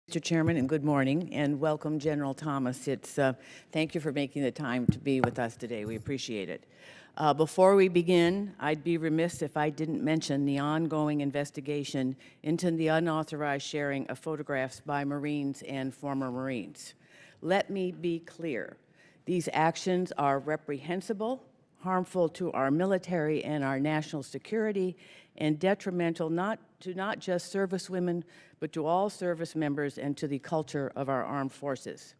Mr. Chairman, and good morning, and welcome, General Thomas. Thank you for making the time to be with us today. We appreciate it. Before we begin, I'd be remiss if I didn't mention the ongoing investigation into the unauthorized sharing of photographs by Marines and former Marines. Let me be clear. These actions are reprehensible, harmful to our military and our national security, and detrimental not just servicewomen, but to all service members and to the culture of our armed forces.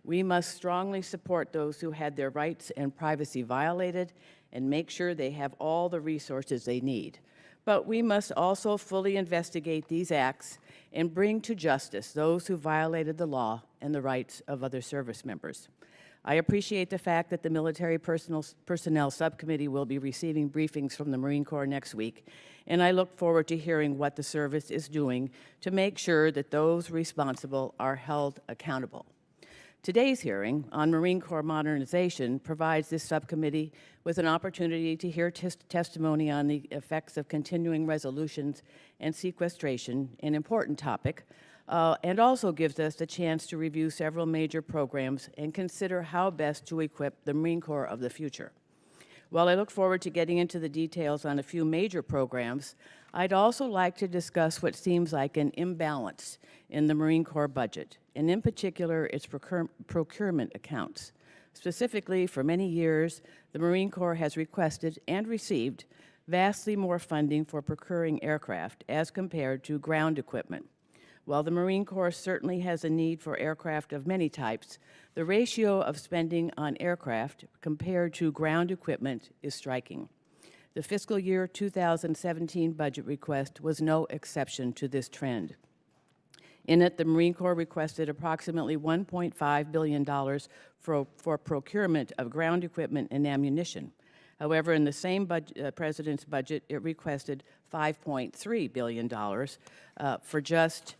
We must strongly support those who had their rights and privacy violated and make sure they have all the resources they need. But we must also fully investigate these acts and bring to justice those who violated the law and the rights of other service members. I appreciate the fact that the Military Personnel Subcommittee will be receiving briefings from the Marine Corps next week, and I look forward to hearing what the service is doing to make sure that those responsible are held accountable. Today's hearing on Marine Corps modernization provides this subcommittee with an opportunity to hear testimony on the effects of continuing resolutions and sequestration, an important topic, and also gives us the chance to review several major programs and consider how best to equip the Marine Corps of the future. While I look forward to getting into the details on a few major programs, I'd also like to discuss what seems like an imbalance in the Marine Corps budget, and in particular, its procurement accounts. Specifically, for many years, the Marine Corps has requested and received vastly more funding for procuring aircraft as compared to ground equipment. While the Marine Corps certainly has a need for aircraft of many types, the ratio of spending on aircraft compared to ground equipment is striking. The fiscal year 2017 budget request was no exception to this trend. In it, the Marine Corps requested approximately $1.5 billion for procurement of ground equipment and ammunition. However, in the same President's budget, it requested $5.3 billion for just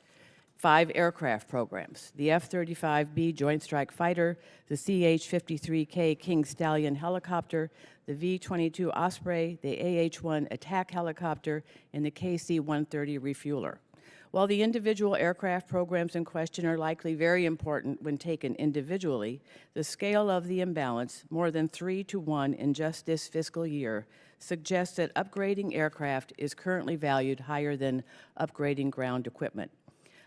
5 aircraft programs: the F-35B Joint Strike Fighter, the CH-53K King Stallion helicopter, the V-22 Osprey, the AH-1 attack helicopter, and the KC-130 refueler. While the individual aircraft programs in question are likely very important when taken individually, the scale of the imbalance, more than 3-to-1 in just this fiscal year, suggests that upgrading aircraft is currently valued higher than upgrading ground equipment.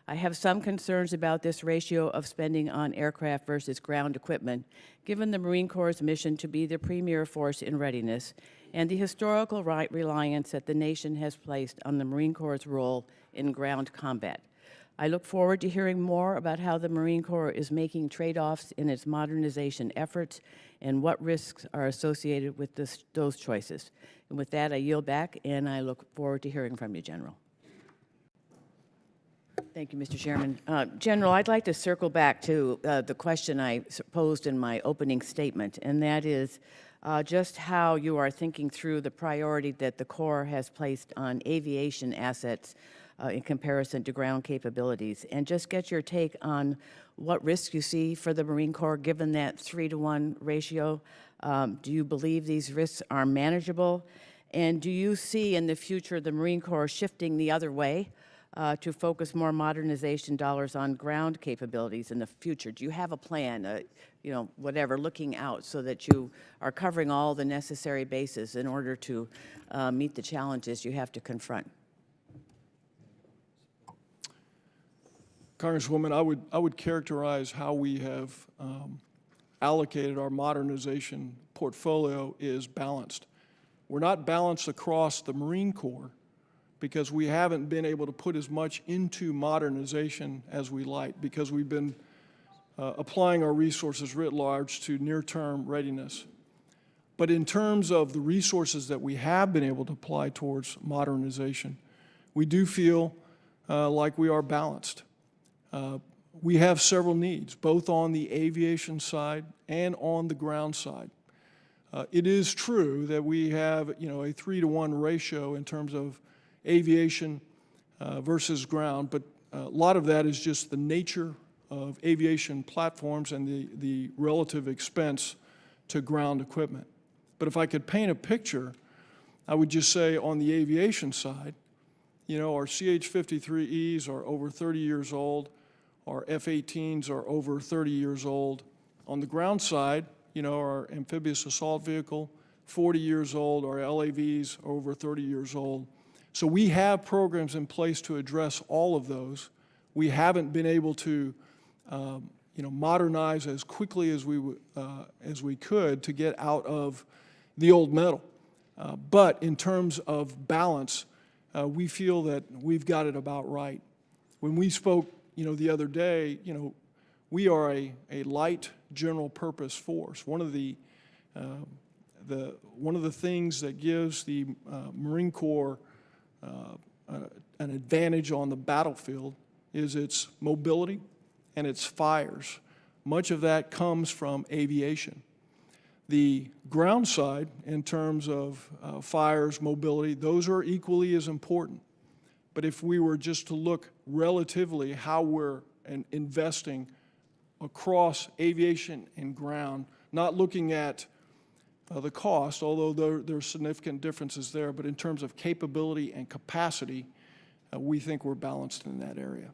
I have some concerns about this ratio of spending on aircraft versus ground equipment, given the Marine Corps' mission to be the premier force in readiness and the historical reliance that the nation has placed on the Marine Corps' role in ground combat. I look forward to hearing more about how the Marine Corps is making trade-offs in its modernization efforts and what risks are associated with those choices. And with that, I yield back, and I look forward to hearing from you, General. Thank you, Mr. Chairman. General, I'd like to circle back to the question I posed in my opening statement, and that is just how you are thinking through the priority that the Corps has placed on aviation assets in comparison to ground capabilities, and just get your take on what risks you see for the Marine Corps given that 3-to-1 ratio. Do you believe these risks are manageable? And do you see in the future the Marine Corps shifting the other way to focus more modernization dollars on ground capabilities in the future? Do you have a plan, whatever, looking out so that you are covering all the necessary bases in order to meet the challenges you have to confront? Congresswoman, I would characterize how we have allocated our modernization portfolio is balanced. We're not balanced across the Marine Corps, because we haven't been able to put as much into modernization as we like, because we've been applying our resources writ large to near-term readiness. But in terms of the resources that we have been able to apply towards modernization, we do feel like we are balanced. We have several needs, both on the aviation side and on the ground side. It is true that we have, a 3-to-1 ratio in terms of aviation versus ground, but a lot of that is just the nature of aviation platforms and the relative expense to ground equipment. But if I could paint a picture, I would just say on the aviation side, our CH-53Es are over 30 years old. Our F-18s are over 30 years old. On the ground side, our amphibious assault vehicle, 40 years old. Our LAVs are over 30 years old. So we have programs in place to address all of those. We haven't been able to, modernize as quickly as we could to get out of the old metal. But in terms of balance, we feel that we've got it about right. When we spoke, the other day, we are a light general purpose force. One of the things that gives the Marine Corps an advantage on the battlefield is its mobility and its fires. Much of that comes from aviation. The ground side, in terms of fires, mobility, those are equally as important. But if we were just to look relatively how we're investing across aviation and ground, not looking at the cost, although there are significant differences there, but in terms of capability and capacity, we think we're balanced in that area.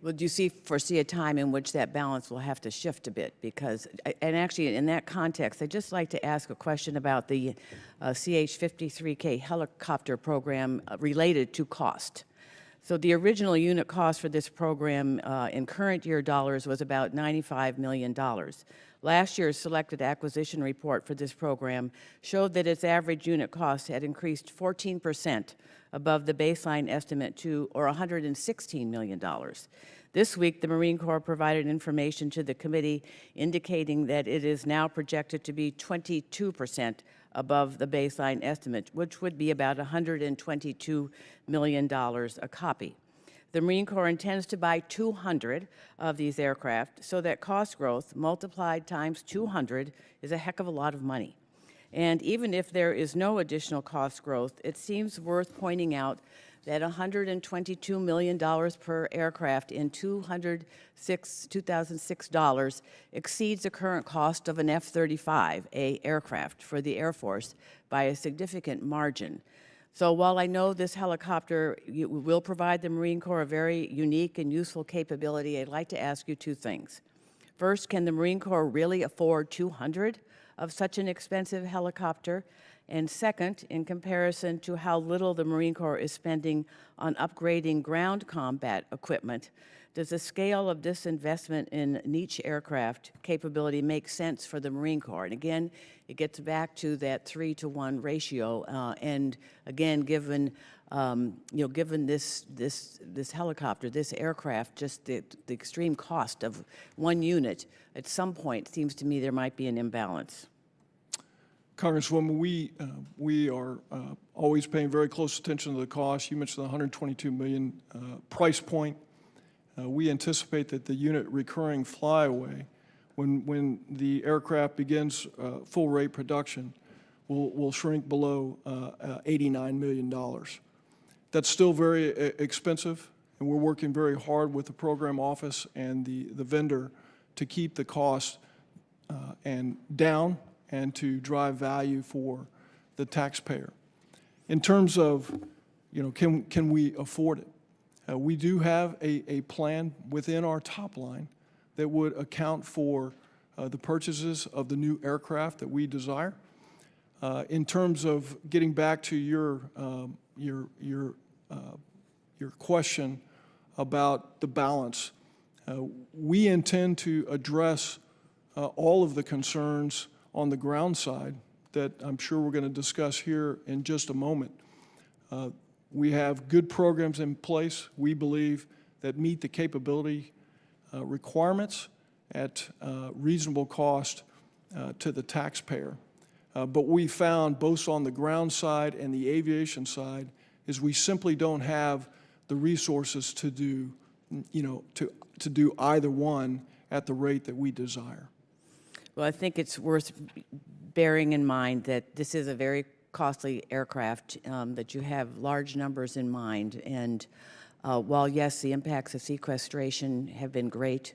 Well, do you foresee a time in which that balance will have to shift a bit? Because, and actually in that context, I'd just like to ask a question about the CH-53K helicopter program related to cost. So the original unit cost for this program in current year dollars was about $95 million. Last year's selected acquisition report for this program showed that its average unit cost had increased 14% above the baseline estimate to, or $116 million. This week, the Marine Corps provided information to the committee indicating that it is now projected to be 22% above the baseline estimate, which would be about $122 million a copy. The Marine Corps intends to buy 200 of these aircraft, so that cost growth multiplied times 200 is a heck of a lot of money. And even if there is no additional cost growth, it seems worth pointing out that $122 million per aircraft in 2006 dollars exceeds the current cost of an F-35A aircraft for the Air Force by a significant margin. So while I know this helicopter will provide the Marine Corps a very unique and useful capability, I'd like to ask you two things. First, can the Marine Corps really afford 200 of such an expensive helicopter? And second, in comparison to how little the Marine Corps is spending on upgrading ground combat equipment, does the scale of this investment in niche aircraft capability make sense for the Marine Corps? And again, it gets back to that 3-to-1 ratio. And again, given given this helicopter, this aircraft, just the extreme cost of one unit, at some point, it seems to me there might be an imbalance. Congresswoman, we are always paying very close attention to the cost. You mentioned the $122 million price point. We anticipate that the unit recurring flyaway, when the aircraft begins full rate production, will shrink below $89 million. That's still very expensive, and we're working very hard with the program office and the vendor to keep the cost down and to drive value for the taxpayer. In terms of, can we afford it? We do have a plan within our top line that would account for the purchases of the new aircraft that we desire. In terms of getting back to your question about the balance, we intend to address all of the concerns on the ground side that I'm sure we're going to discuss here in just a moment. We have good programs in place, we believe, that meet the capability requirements at reasonable cost to the taxpayer. But we found, both on the ground side and the aviation side, is we simply don't have the resources to do, to do either one at the rate that we desire. Well, I think it's worth bearing in mind that this is a very costly aircraft, that you have large numbers in mind. And while, yes, the impacts of sequestration have been great,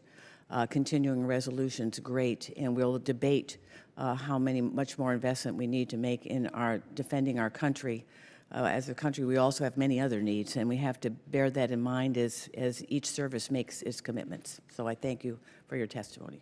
continuing resolution's great, and we'll debate how much more investment we need to make in defending our country. as a country, we also have many other needs, and we have to bear that in mind as each service makes its commitments. So I thank you for your testimony.